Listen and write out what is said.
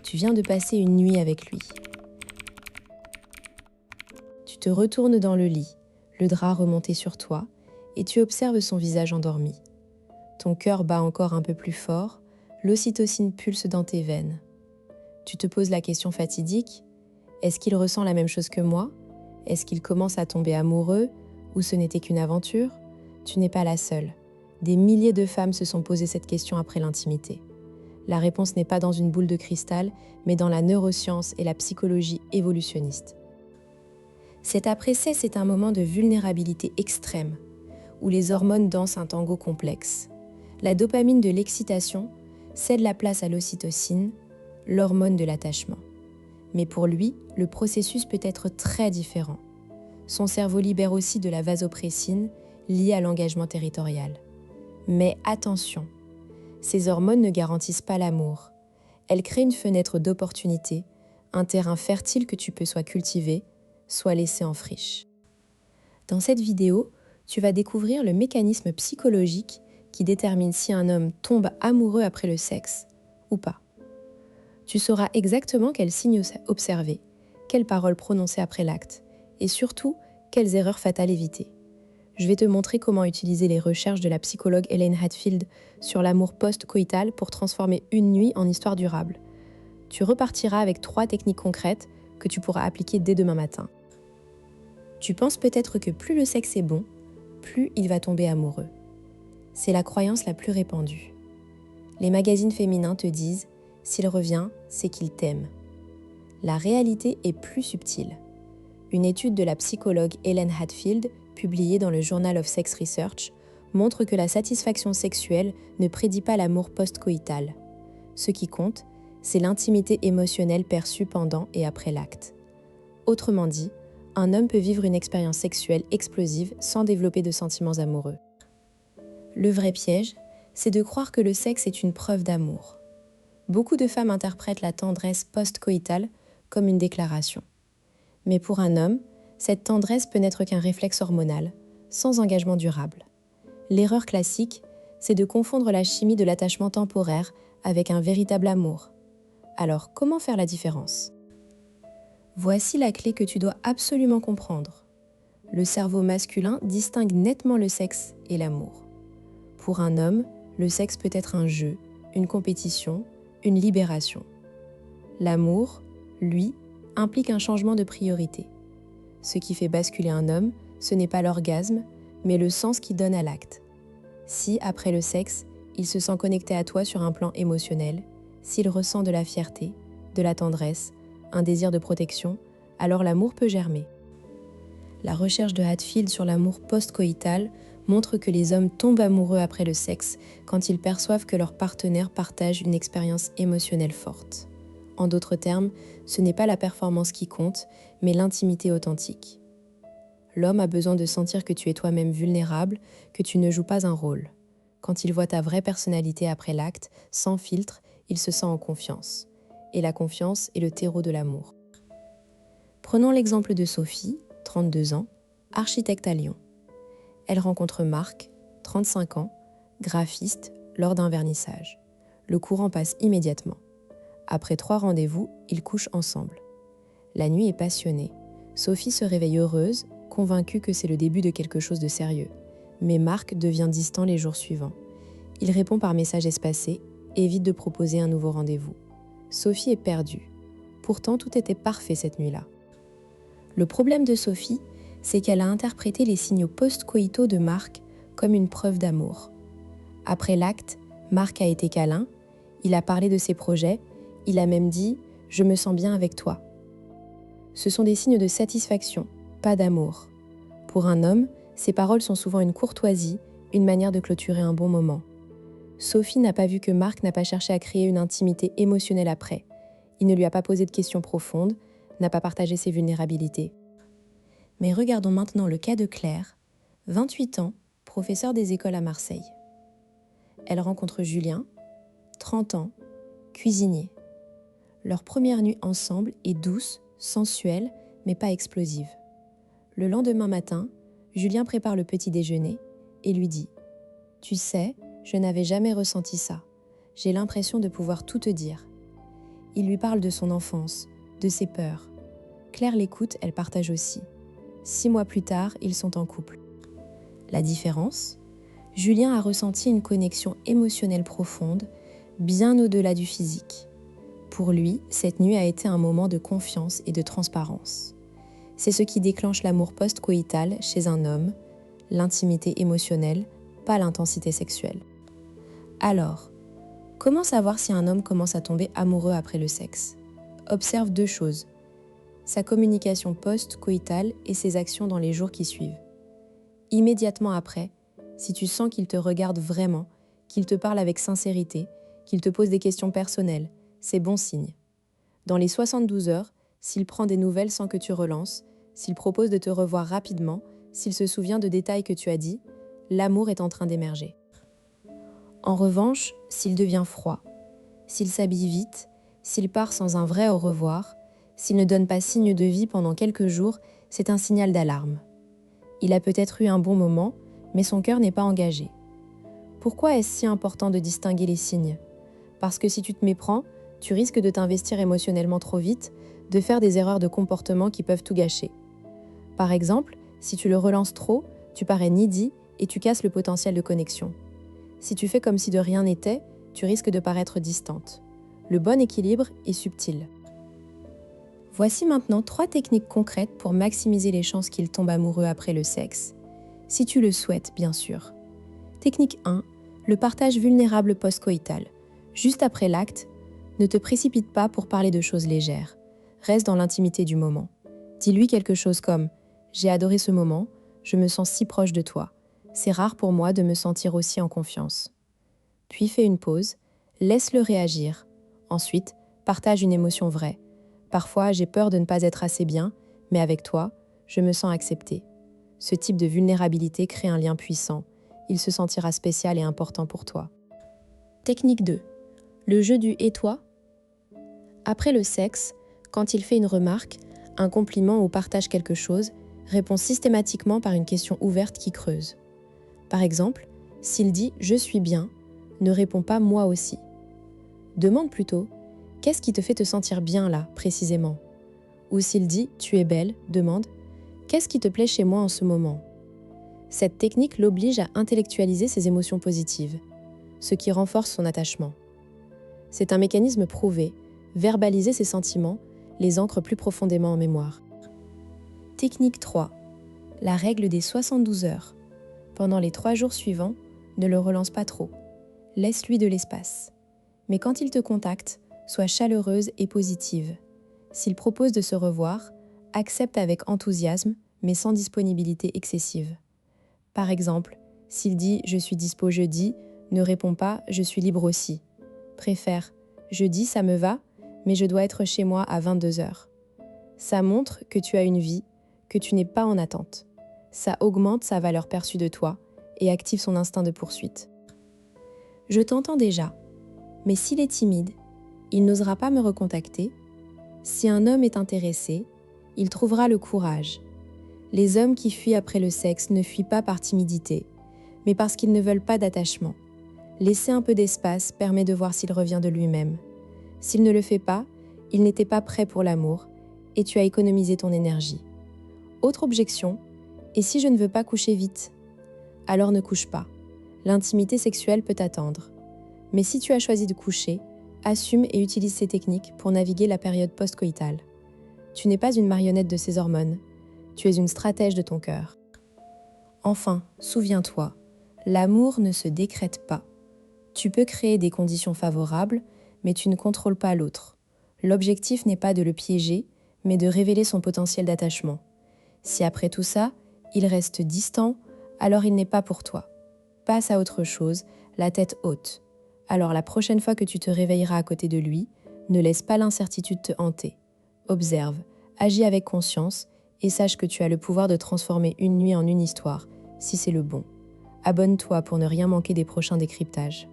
Tu viens de passer une nuit avec lui. Tu te retournes dans le lit, le drap remonté sur toi, et tu observes son visage endormi. Ton cœur bat encore un peu plus fort, l'ocytocine pulse dans tes veines. Tu te poses la question fatidique, est-ce qu'il ressent la même chose que moi? Est-ce qu'il commence à tomber amoureux? Ou ce n'était qu'une aventure? Tu n'es pas la seule. Des milliers de femmes se sont posées cette question après l'intimité. La réponse n'est pas dans une boule de cristal, mais dans la neuroscience et la psychologie évolutionniste. Cet après-cès, c'est un moment de vulnérabilité extrême, où les hormones dansent un tango complexe. La dopamine de l'excitation cède la place à l'ocytocine, l'hormone de l'attachement. Mais pour lui, le processus peut être très différent. Son cerveau libère aussi de la vasopressine, liée à l'engagement territorial. Mais attention, ces hormones ne garantissent pas l'amour. Elles créent une fenêtre d'opportunité, un terrain fertile que tu peux soit cultiver, soit laisser en friche. Dans cette vidéo, tu vas découvrir le mécanisme psychologique qui détermine si un homme tombe amoureux après le sexe ou pas. Tu sauras exactement quels signes observer, quelles paroles prononcer après l'acte et surtout, quelles erreurs fatales éviter. Je vais te montrer comment utiliser les recherches de la psychologue Elaine Hadfield sur l'amour post-coïtal pour transformer une nuit en histoire durable. Tu repartiras avec 3 techniques concrètes que tu pourras appliquer dès demain matin. Tu penses peut-être que plus le sexe est bon, plus il va tomber amoureux. C'est la croyance la plus répandue. Les magazines féminins te disent « s'il revient, c'est qu'il t'aime ». La réalité est plus subtile. Une étude de la psychologue Elaine Hadfield, publiée dans le Journal of Sex Research, montre que la satisfaction sexuelle ne prédit pas l'amour post-coïtal. Ce qui compte, c'est l'intimité émotionnelle perçue pendant et après l'acte. Autrement dit, un homme peut vivre une expérience sexuelle explosive sans développer de sentiments amoureux. Le vrai piège, c'est de croire que le sexe est une preuve d'amour. Beaucoup de femmes interprètent la tendresse post-coïtale comme une déclaration. Mais pour un homme, cette tendresse peut n'être qu'un réflexe hormonal, sans engagement durable. L'erreur classique, c'est de confondre la chimie de l'attachement temporaire avec un véritable amour. Alors, comment faire la différence ? Voici la clé que tu dois absolument comprendre. Le cerveau masculin distingue nettement le sexe et l'amour. Pour un homme, le sexe peut être un jeu, une compétition, une libération. L'amour, lui, implique un changement de priorité. Ce qui fait basculer un homme, ce n'est pas l'orgasme, mais le sens qu'il donne à l'acte. Si, après le sexe, il se sent connecté à toi sur un plan émotionnel, s'il ressent de la fierté, de la tendresse, un désir de protection, alors l'amour peut germer. La recherche de Hadfield sur l'amour post-coïtal montre que les hommes tombent amoureux après le sexe quand ils perçoivent que leur partenaire partage une expérience émotionnelle forte. En d'autres termes, ce n'est pas la performance qui compte, mais l'intimité authentique. L'homme a besoin de sentir que tu es toi-même vulnérable, que tu ne joues pas un rôle. Quand il voit ta vraie personnalité après l'acte, sans filtre, il se sent en confiance. Et la confiance est le terreau de l'amour. Prenons l'exemple de Sophie, 32 ans, architecte à Lyon. Elle rencontre Marc, 35 ans, graphiste, lors d'un vernissage. Le courant passe immédiatement. Après 3 rendez-vous, ils couchent ensemble. La nuit est passionnée. Sophie se réveille heureuse, convaincue que c'est le début de quelque chose de sérieux. Mais Marc devient distant les jours suivants. Il répond par message espacé, évite de proposer un nouveau rendez-vous. Sophie est perdue. Pourtant, tout était parfait cette nuit-là. Le problème de Sophie, c'est qu'elle a interprété les signaux post-coïtaux de Marc comme une preuve d'amour. Après l'acte, Marc a été câlin, il a parlé de ses projets, il a même dit « je me sens bien avec toi ». Ce sont des signes de satisfaction, pas d'amour. Pour un homme, ces paroles sont souvent une courtoisie, une manière de clôturer un bon moment. Sophie n'a pas vu que Marc n'a pas cherché à créer une intimité émotionnelle après. Il ne lui a pas posé de questions profondes, n'a pas partagé ses vulnérabilités. Mais regardons maintenant le cas de Claire, 28 ans, professeure des écoles à Marseille. Elle rencontre Julien, 30 ans, cuisinier. Leur première nuit ensemble est douce, sensuelle, mais pas explosive. Le lendemain matin, Julien prépare le petit déjeuner et lui dit « Tu sais, je n'avais jamais ressenti ça. J'ai l'impression de pouvoir tout te dire. » il lui parle de son enfance, de ses peurs. Claire l'écoute, elle partage aussi. 6 mois plus tard, ils sont en couple. La différence ? Julien a ressenti une connexion émotionnelle profonde, bien au-delà du physique. Pour lui, cette nuit a été un moment de confiance et de transparence. C'est ce qui déclenche l'amour post-coïtal chez un homme, l'intimité émotionnelle, pas l'intensité sexuelle. Alors, comment savoir si un homme commence à tomber amoureux après le sexe ? Observe 2 choses. Sa communication post-coïtale et ses actions dans les jours qui suivent. Immédiatement après, si tu sens qu'il te regarde vraiment, qu'il te parle avec sincérité, qu'il te pose des questions personnelles, c'est bon signe. Dans les 72 heures, s'il prend des nouvelles sans que tu relances, s'il propose de te revoir rapidement, s'il se souvient de détails que tu as dit, l'amour est en train d'émerger. En revanche, s'il devient froid, s'il s'habille vite, s'il part sans un vrai au revoir, s'il ne donne pas signe de vie pendant quelques jours, c'est un signal d'alarme. Il a peut-être eu un bon moment, mais son cœur n'est pas engagé. Pourquoi est-ce si important de distinguer les signes ? Parce que si tu te méprends, tu risques de t'investir émotionnellement trop vite, de faire des erreurs de comportement qui peuvent tout gâcher. Par exemple, si tu le relances trop, tu parais needy et tu casses le potentiel de connexion. Si tu fais comme si de rien n'était, tu risques de paraître distante. Le bon équilibre est subtil. Voici maintenant 3 techniques concrètes pour maximiser les chances qu'il tombe amoureux après le sexe. Si tu le souhaites, bien sûr. Technique 1, le partage vulnérable post-coïtal. Juste après l'acte, ne te précipite pas pour parler de choses légères. Reste dans l'intimité du moment. Dis-lui quelque chose comme « J'ai adoré ce moment, je me sens si proche de toi. C'est rare pour moi de me sentir aussi en confiance. » Puis fais une pause, laisse-le réagir. Ensuite, partage une émotion vraie. Parfois, j'ai peur de ne pas être assez bien, mais avec toi, je me sens acceptée. Ce type de vulnérabilité crée un lien puissant. Il se sentira spécial et important pour toi. Technique 2. Le jeu du « et toi ?» Après le sexe, quand il fait une remarque, un compliment ou partage quelque chose, réponds systématiquement par une question ouverte qui creuse. Par exemple, s'il dit « je suis bien », ne réponds pas « moi aussi ». Demande plutôt « qu'est-ce qui te fait te sentir bien là, précisément ?» Ou s'il dit « tu es belle », demande « qu'est-ce qui te plaît chez moi en ce moment ?» Cette technique l'oblige à intellectualiser ses émotions positives, ce qui renforce son attachement. C'est un mécanisme prouvé, verbaliser ses sentiments les ancre plus profondément en mémoire. Technique 3. La règle des 72 heures. Pendant les 3 jours suivants, ne le relance pas trop. Laisse-lui de l'espace. Mais quand il te contacte, sois chaleureuse et positive. S'il propose de se revoir, accepte avec enthousiasme, mais sans disponibilité excessive. Par exemple, s'il dit « je suis dispo jeudi », ne réponds pas « je suis libre aussi ». Préfère « jeudi, ça me va, mais je dois être chez moi à 22 heures ». Ça montre que tu as une vie, que tu n'es pas en attente. Ça augmente sa valeur perçue de toi et active son instinct de poursuite. Je t'entends déjà, mais s'il est timide, il n'osera pas me recontacter. Si un homme est intéressé, il trouvera le courage. Les hommes qui fuient après le sexe ne fuient pas par timidité, mais parce qu'ils ne veulent pas d'attachement. Laisser un peu d'espace permet de voir s'il revient de lui-même. S'il ne le fait pas, il n'était pas prêt pour l'amour et tu as économisé ton énergie. Autre objection, et si je ne veux pas coucher vite ? Alors ne couche pas. L'intimité sexuelle peut attendre. Mais si tu as choisi de coucher, assume et utilise ces techniques pour naviguer la période post-coïtale. Tu n'es pas une marionnette de ces hormones, tu es une stratège de ton cœur. Enfin, souviens-toi, l'amour ne se décrète pas. Tu peux créer des conditions favorables, mais tu ne contrôles pas l'autre. L'objectif n'est pas de le piéger, mais de révéler son potentiel d'attachement. Si après tout ça, il reste distant, alors il n'est pas pour toi. Passe à autre chose, la tête haute. Alors la prochaine fois que tu te réveilleras à côté de lui, ne laisse pas l'incertitude te hanter. Observe, agis avec conscience et sache que tu as le pouvoir de transformer une nuit en une histoire, si c'est le bon. Abonne-toi pour ne rien manquer des prochains décryptages.